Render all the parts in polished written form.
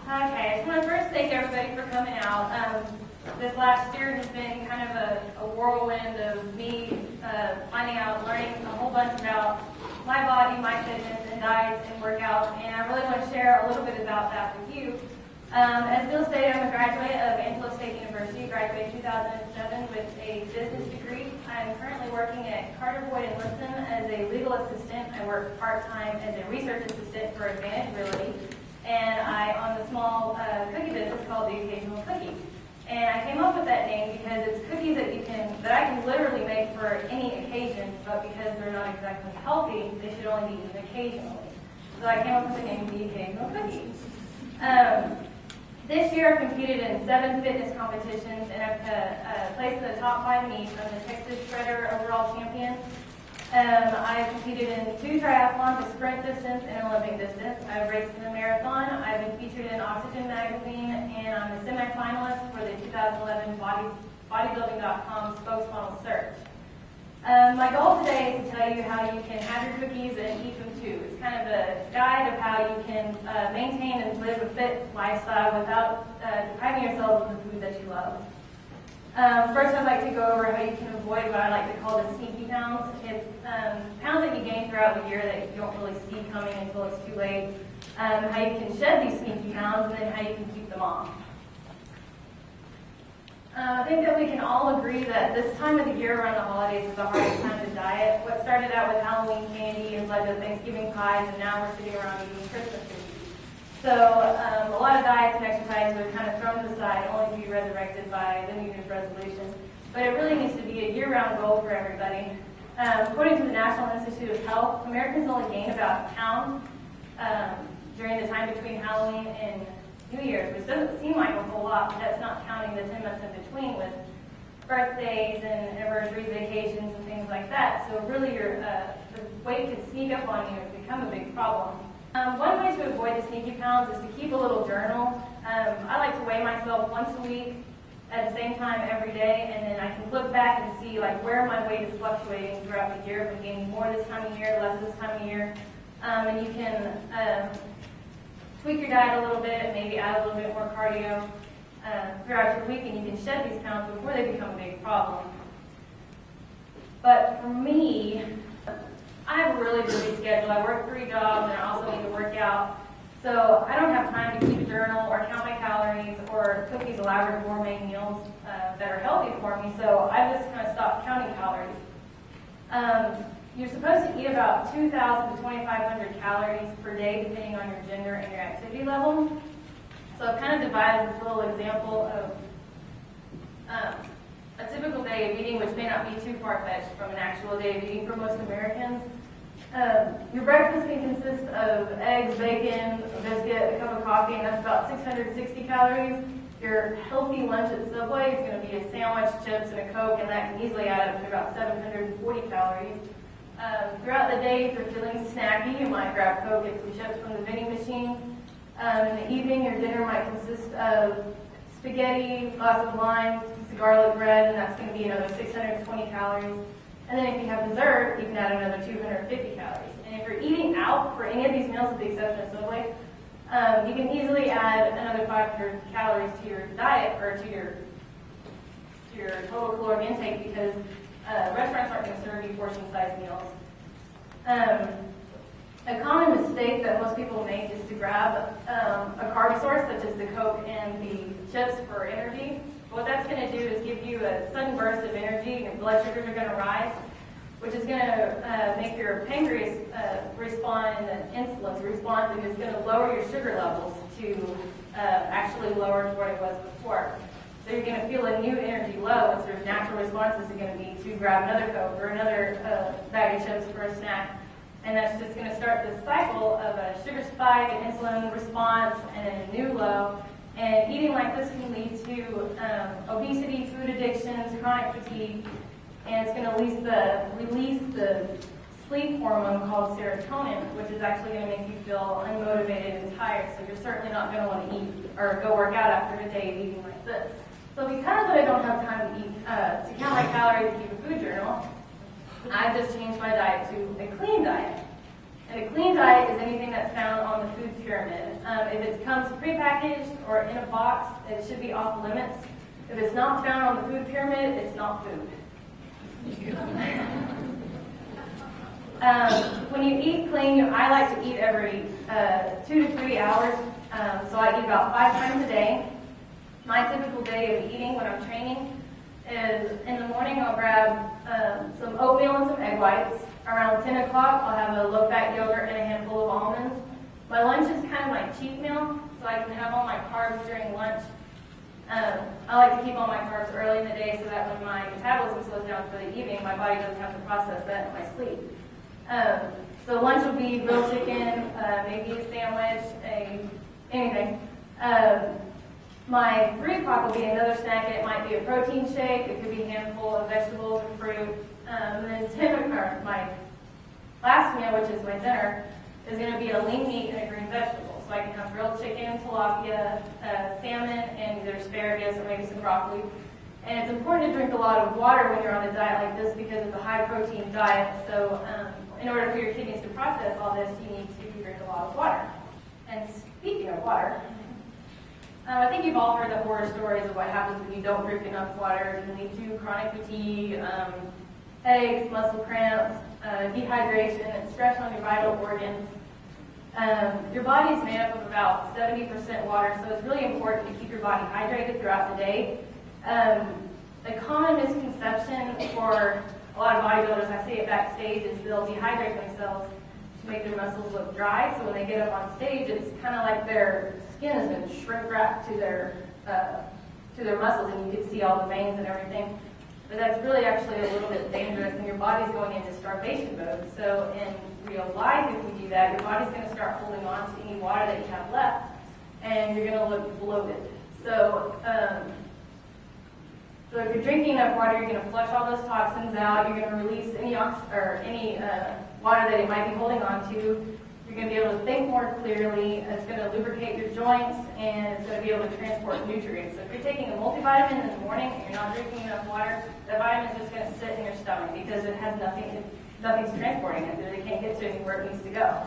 Okay, I just want to first thank everybody for coming out. This last year has been kind of a whirlwind of me finding out, learning a whole bunch about my body, my fitness, and diets and workouts, and I really want to share a little bit about that with you. As Bill stated, I'm a graduate of Angelo State University, graduated 2007 with a business degree. I'm currently working at Carter Boyd & Liston as a legal assistant. I work part-time as a research assistant for Advantage Realty, and I own a small cookie business called The Occasional Cookie. And I came up with that name because it's cookies that I can literally make for any occasion, but because they're not exactly healthy, they should only be eaten occasionally. So I came up with the name The Occasional Cookie. This year I've competed in 7 fitness competitions, and I've placed in the top 5 meets. I'm the Texas Shredder overall champion. I've competed in 2 triathlons, a sprint distance and an Olympic distance. I've raced in a marathon. I've been featured in Oxygen magazine, and I'm a semi-finalist for the 2011 bodybuilding.com spokesmodel search. My goal today is to tell you how you can have your cookies and eat them too. It's kind of a guide of how you can maintain and live a fit lifestyle without depriving yourself of the food that you love. First, I'd like to go over how you can avoid what I like to call the sneaky pounds. It's pounds that you gain throughout the year that you don't really see coming until it's too late. How you can shed these sneaky pounds, and then how you can keep them off. I think that we can all agree that this time of the year around the holidays is the hardest time to diet. What started out with Halloween candy has led to Thanksgiving pies, and now we're sitting around eating Christmas cookies. So a lot of diets and exercises are kind of thrown to the side, only to be resurrected by the New Year's resolution. But it really needs to be a year-round goal for everybody. According to the National Institute of Health, Americans only gain about a pound during the time between Halloween and New Year's, which doesn't seem like a whole lot, but that's not counting the 10 months in between with birthdays and anniversaries, vacations, and things like that. So really, the weight can sneak up on you and become a big problem. One way to avoid the sneaky pounds is to keep a little journal. I like to weigh myself once a week at the same time every day, and then I can look back and see where my weight is fluctuating throughout the year. If I'm gaining more this time of year, less this time of year. And you can tweak your diet a little bit, maybe add a little bit more cardio throughout your week, and you can shed these pounds before they become a big problem. But for me, I have a really busy schedule. I work 3 jobs, and I also need to work out. So I don't have time to keep a journal or count my calories or cook these elaborate gourmet meals that are healthy for me. So I just kind of stopped counting calories. You're supposed to eat about 2,000 to 2,500 calories per day, depending on your gender and your activity level. So I've kind of devised this little example of a typical day of eating, which may not be too far-fetched from an actual day of eating for most Americans. Your breakfast can consist of eggs, bacon, a biscuit, a cup of coffee, and that's about 660 calories. Your healthy lunch at Subway is going to be a sandwich, chips, and a Coke, and that can easily add up to about 740 calories. Throughout the day, if you're feeling snacky, you might grab Coke, get some chips from the vending machine. In the evening, your dinner might consist of spaghetti, a glass of wine, piece of garlic bread, and that's going to be another 620 calories. And then if you have dessert, you can add another 250 calories. And if you're eating out for any of these meals, with the exception of Subway, you can easily add another 500 calories to your diet, or to your total caloric intake, because restaurants aren't going to serve you portion-sized meals. A common mistake that most people make is to grab a carb source, such as the Coke and the chips for energy. What that's going to do is give you a sudden burst of energy. Your blood sugars are going to rise, which is going to make your pancreas respond, and the insulin's response, and it's going to lower your sugar levels to actually lower to what it was before. So you're going to feel a new energy low, and so your natural response is going to be to grab another Coke or another bag of chips for a snack. And that's just going to start this cycle of a sugar spike, an insulin response, and then a new low. And eating like this can lead to obesity, food addictions, chronic fatigue, and it's going to release the sleep hormone called serotonin, which is actually going to make you feel unmotivated and tired. So you're certainly not going to want to eat or go work out after a day of eating like this. So because I don't have time to eat, to count my calories and keep a food journal, I've just changed my diet to a clean diet. A clean diet is anything that's found on the food pyramid. If it comes prepackaged or in a box, it should be off limits. If it's not found on the food pyramid, it's not food. When you eat clean, I like to eat every 2 to 3 hours. So I eat about 5 times a day. My typical day of eating when I'm training is in the morning I'll grab some oatmeal and some egg whites. Around 10 o'clock I'll have a low-fat yogurt and a handful of almonds. My lunch is kind of my cheat meal, so I can have all my carbs during lunch. I like to keep all my carbs early in the day so that when my metabolism slows down for the evening, my body doesn't have to process that in my sleep. So lunch will be grilled chicken, maybe a sandwich, anything. My 3 o'clock will be another snack, and it might be a protein shake. It could be a handful of vegetables and fruit. And then 10 o'clock, my last meal, which is my dinner, is going to be a lean meat and a green vegetable. So I can have grilled chicken, tilapia, salmon, and either asparagus or maybe some broccoli. And it's important to drink a lot of water when you're on a diet like this because it's a high-protein diet. So in order for your kidneys to process all this, you need to drink a lot of water. And speaking of water, I think you've all heard the horror stories of what happens when you don't drink enough water. It can lead to chronic fatigue, headaches, muscle cramps, dehydration, and stress on your vital organs. Your body is made up of about 70% water, so it's really important to keep your body hydrated throughout the day. A common misconception for a lot of bodybuilders, I see it backstage, is they'll dehydrate themselves to make their muscles look dry. So when they get up on stage, it's kind of like their skin has been shrink wrapped to their muscles, and you can see all the veins and everything. But that's really actually a little bit dangerous, and your body's going into starvation mode. So in real life, if you do that, your body's going to start holding on to any water that you have left, and you're going to look bloated. So if you're drinking enough water, you're going to flush all those toxins out. You're going to release any water that it might be holding on to. You're going to be able to think more clearly. It's going to lubricate your joints, and it's going to be able to transport nutrients. So if you're taking a multivitamin in the morning and you're not drinking enough water, the vitamin is just going to sit in your stomach because it has nothing's transporting it. They can't get to anywhere it needs to go.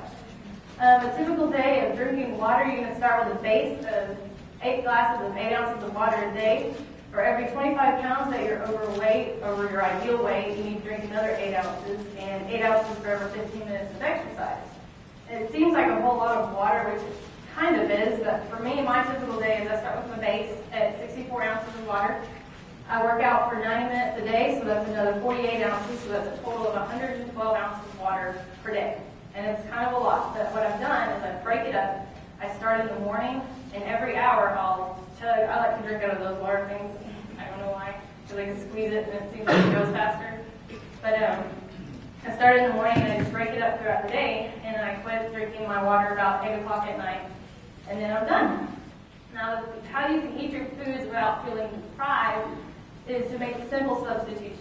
A typical day of drinking water, you're going to start with a base of 8 glasses of 8 ounces of water a day. For every 25 pounds that you're overweight, over your ideal weight, you need to drink another 8 ounces, and 8 ounces for every 15 minutes of exercise. It seems like a whole lot of water, which it kind of is, but for me, my typical day is I start with my base at 64 ounces of water. I work out for 90 minutes a day, so that's another 48 ounces, so that's a total of 112 ounces of water per day. And it's kind of a lot, but what I've done is I break it up. I start in the morning, and every hour I'll chug. I like to drink out of those water things. I don't know why, because I can squeeze it and it seems like it goes faster. But I start in the morning and I just break it up throughout the day, and then I quit drinking my water about 8 o'clock at night, and then I'm done. Now, how you can eat your foods without feeling deprived is to make simple substitutions.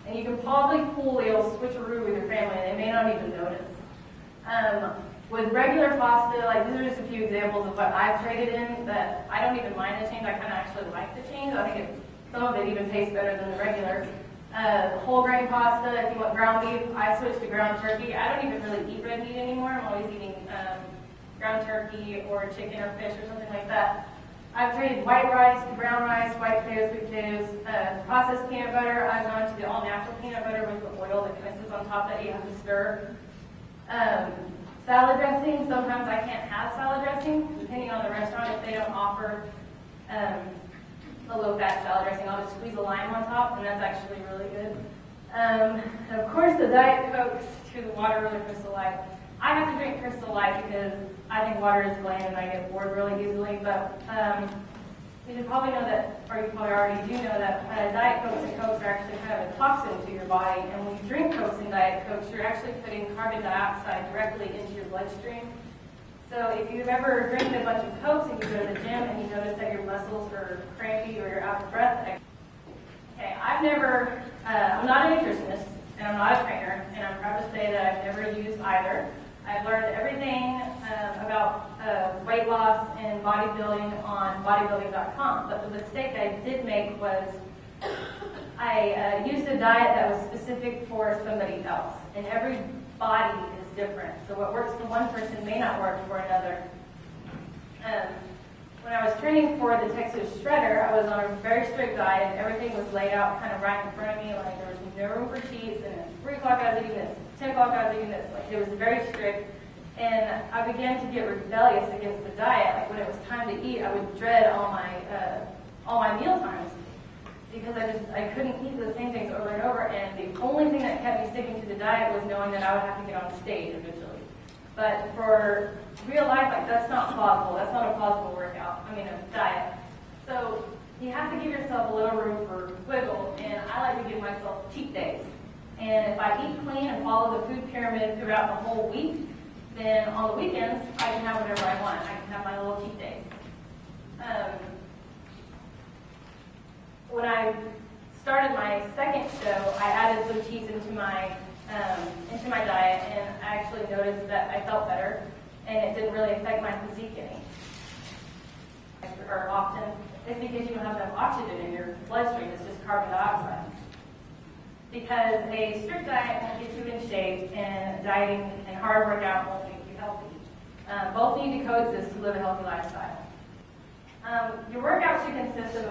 And you can probably pull the old switcheroo with your family, and they may not even notice. With regular pasta, like these are just a few examples of what I've traded in that I don't even mind the change. I kind of actually like the change. I think some of it even tastes better than the regular. Whole grain pasta, if you want ground beef, I switched to ground turkey. I don't even really eat red meat anymore. I'm always eating ground turkey or chicken or fish or something like that. I've traded white rice, brown rice, white potatoes, sweet potatoes, processed peanut butter. I've gone to the all-natural peanut butter with the oil that kind of sits on top that you have to stir. Salad dressing, sometimes I can't have salad dressing, depending on the restaurant. If they don't offer a low-fat salad dressing, I'll just squeeze a lime on top, and that's actually really good. And of course, the Diet Cokes to the water or the Crystal Light. I have to drink Crystal Light because I think water is bland and I get bored really easily, but you should probably know that, or you probably already do know that Diet Cokes and Cokes are actually kind of a toxin to your body, and when you drink Cokes and Diet Cokes, you're actually putting carbon dioxide directly into your bloodstream. So if you've ever drank a bunch of Cokes and you go to the gym and you notice that your muscles are crampy or you're out of breath, okay, I'm not a nutritionist and I'm not a trainer, and I'm proud to say that I've never used either. I've learned everything about weight loss and bodybuilding on bodybuilding.com, but the mistake I did make was I used a diet that was specific for somebody else, and every body is different. So what works for one person may not work for another. When I was training for the Texas Shredder, I was on a very strict diet. Everything was laid out kind of right in front of me, like there was no room for cheats, and at 3 o'clock I was eating this, 10 o'clock I was eating this. Like it was very strict. And I began to get rebellious against the diet. Like when it was time to eat, I would dread all my meal times because I couldn't eat the same things over and over. And the only thing that kept me sticking to the diet was knowing that I would have to get on stage eventually. But for real life, like that's not plausible. That's not a plausible workout. I mean, a diet. So you have to give yourself a little room for wiggle. And I like to give myself cheat days. And if I eat clean and follow the food pyramid throughout the whole week, then on the weekends, I can have whatever I want. I can have my little cheat days. When I started my second show, I added some cheese into my diet, and I actually noticed that I felt better, and it didn't really affect my physique any. Or often, it's because you don't have enough oxygen in your bloodstream. It's just carbon dioxide. Because a strict diet won't get you in shape, and dieting and hard workout won't make you healthy. Both need to coexist to live a healthy lifestyle. Your workouts should consist of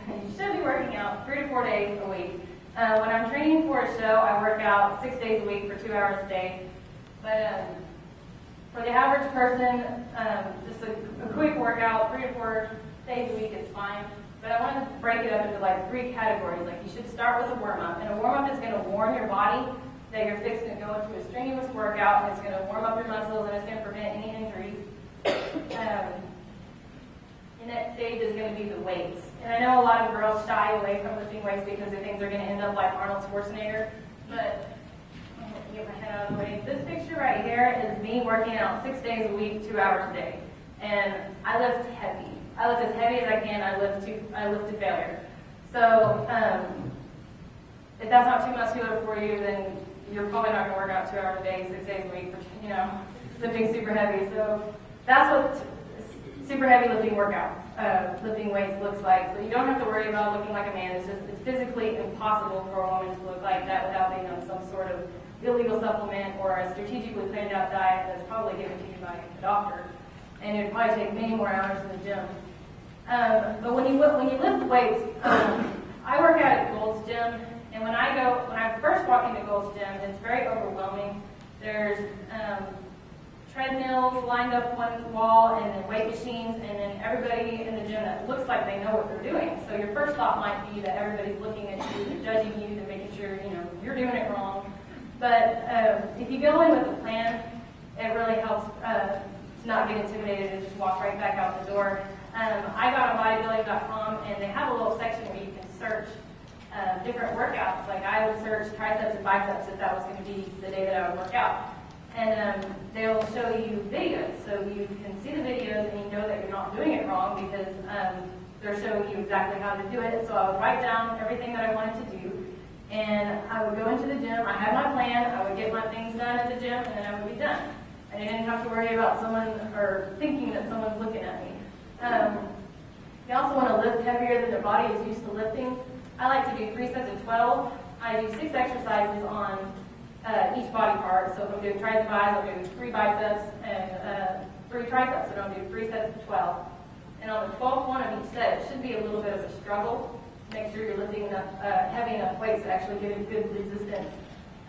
you should be working out 3 to 4 days a week. When I'm training for a show, I work out 6 days a week for 2 hours a day. But for the average person, just a quick workout, 3 to 4 days a week is fine. But I want to break it up into like 3 categories. Like you should start with a warm-up. And a warm-up is going to warm your body that you're fixing to go into a strenuous workout, and it's going to warm up your muscles, and it's going to prevent any injuries. And that stage is going to be the weights. And I know a lot of girls shy away from lifting weights because they think they're going to end up like Arnold Schwarzenegger. But I'm going to get my head out of the way. This picture right here is me working out 6 days a week, 2 hours a day. And I lift heavy. I lift as heavy as I can. I lift to failure. So if that's not too muscular for you, then you're probably not going to work out 2 hours a day, 6 days a week, lifting super heavy. So that's what super heavy lifting workout, lifting weights looks like. So you don't have to worry about looking like a man. It's physically impossible for a woman to look like that without being on some sort of illegal supplement or a strategically planned out diet that's probably given to you by a doctor. And it would probably take many more hours in the gym. But when you lift weights, I work out at Gold's Gym, and when I first walk into Gold's Gym, it's very overwhelming. There's treadmills lined up one wall, and then weight machines, and then everybody in the gym that looks like they know what they're doing. So your first thought might be that everybody's looking at you, they're judging you, they're making sure you're doing it wrong. But if you go in with a plan, it really helps to not get intimidated and just walk right back out the door. I got on bodybuilding.com, and they have a little section where you can search different workouts. Like I would search triceps and biceps if that was going to be the day that I would work out. And they'll show you videos, so you can see the videos and you know that you're not doing it wrong because they're showing you exactly how to do it. So I would write down everything that I wanted to do, and I would go into the gym. I had my plan. I would get my things done at the gym, and then I would be done. And I didn't have to worry about someone or thinking that someone's looking at me. You also want to lift heavier than their body is used to lifting. I like to do 3 sets of 12. I do 6 exercises on each body part. So if I'm doing triceps, I'll do 3 biceps and 3 triceps, and I'll do 3 sets of 12. And on the 12th one of each set, it should be a little bit of a struggle to make sure you're lifting enough, heavy enough weights to actually get a good resistance.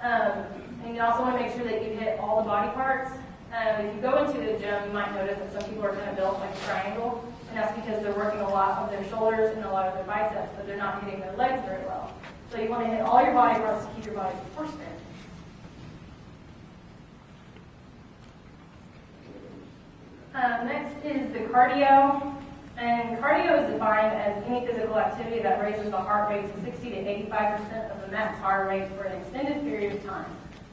And you also want to make sure that you hit all the body parts. If you go into the gym, you might notice that some people are kind of built like a triangle, and that's because they're working a lot of their shoulders and a lot of their biceps, but they're not hitting their legs very well. So you want to hit all your body parts to keep your body proportionate. Next is the cardio. And cardio is defined as any physical activity that raises the heart rate to 60 to 85% of the max heart rate for an extended period of time.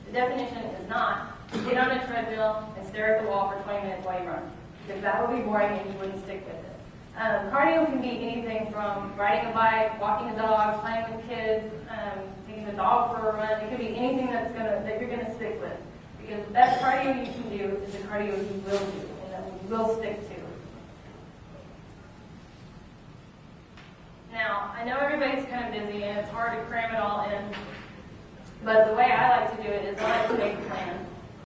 The definition is not get on a treadmill and stare at the wall for 20 minutes while you run, because that would be boring and you wouldn't stick with it. Cardio can be anything from riding a bike, walking a dog, playing with kids, taking the dog for a run. It could be anything that you're going to stick with, because the best cardio you can do is the cardio you will do and that you will stick to. Now, I know everybody's kind of busy and it's hard to cram it all in, But the way I like to do it is I like to make a plan.